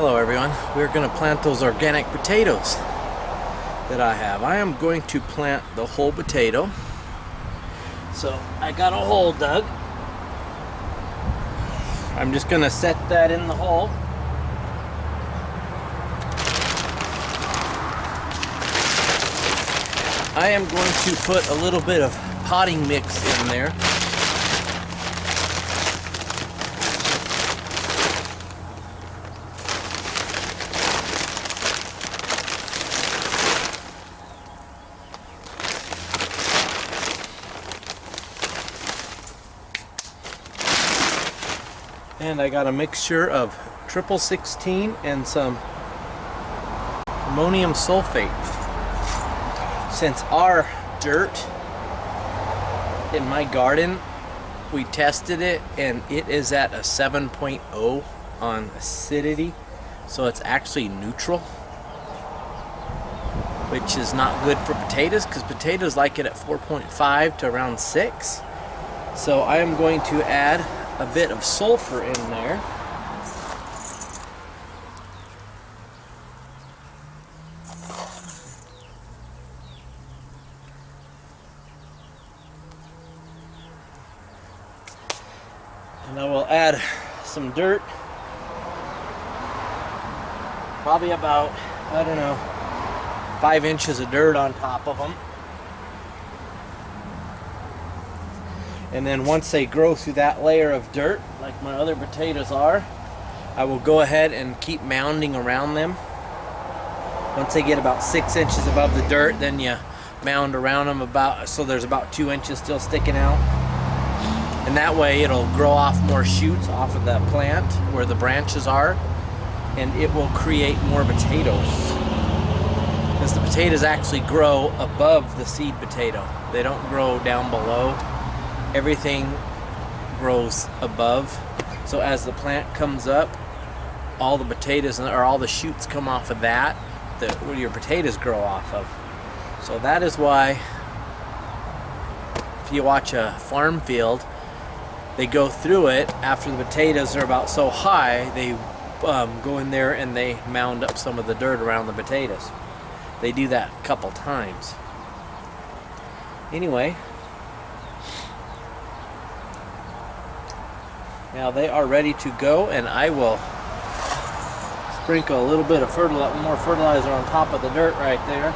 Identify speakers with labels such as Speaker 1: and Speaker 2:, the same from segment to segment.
Speaker 1: Hello everyone. We're going to plant those organic potatoes that I have. I am going to plant the whole potato. So I got a hole dug. I'm just going to set that in the hole. I am going to put a little bit of potting mix in there. And I got a mixture of triple 16 and some ammonium sulfate. Since our dirt in my garden, we tested it and it is at a 7.0 on acidity, so it's actually neutral, which is not good for potatoes because potatoes like it at 4.5 to around 6. So I am going to add a bit of sulfur in there. And I will add some dirt, probably about, I don't know, 5 inches of dirt on top of them. And then once they grow through that layer of dirt, like my other potatoes are, I will go ahead and keep mounding around them. Once they get about 6 inches above the dirt, then you mound around them about, so there's about 2 inches still sticking out. And that way it'll grow off more shoots off of that plant where the branches are, and it will create more potatoes. Because the potatoes actually grow above the seed potato. They don't grow down below. Everything grows above. So as the plant comes up, all the potatoes or all the shoots come off of that, where your potatoes grow off of. So that is why if you watch a farm field, they go through it after the potatoes are about so high, they go in there and they mound up some of the dirt around the potatoes. They do that a couple times. Anyway, now they are ready to go, and I will sprinkle a little bit of more fertilizer on top of the dirt right there.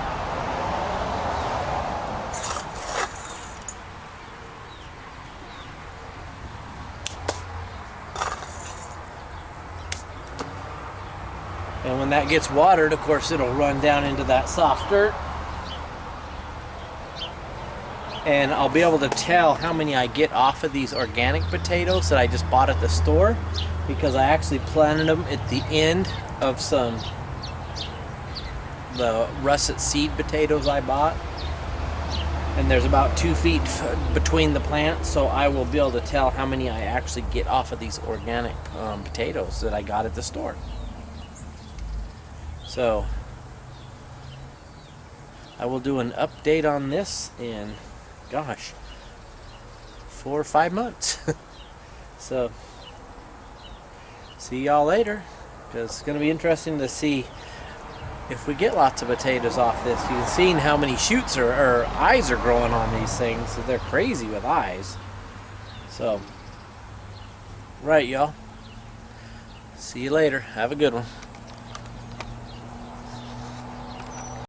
Speaker 1: And when that gets watered, of course, it'll run down into that soft dirt. And I'll be able to tell how many I get off of these organic potatoes that I just bought at the store, because I actually planted them at the end of the russet seed potatoes I bought. And there's about 2 feet between the plants, so I will be able to tell how many I actually get off of these organic potatoes that I got at the store. So I will do an update on this in, gosh, 4 or 5 months. So see y'all later, because it's going to be interesting to see if we get lots of potatoes off this. You've seen how many shoots or eyes are growing on these things. So they're crazy with eyes. So right, y'all, see you later. Have a good one.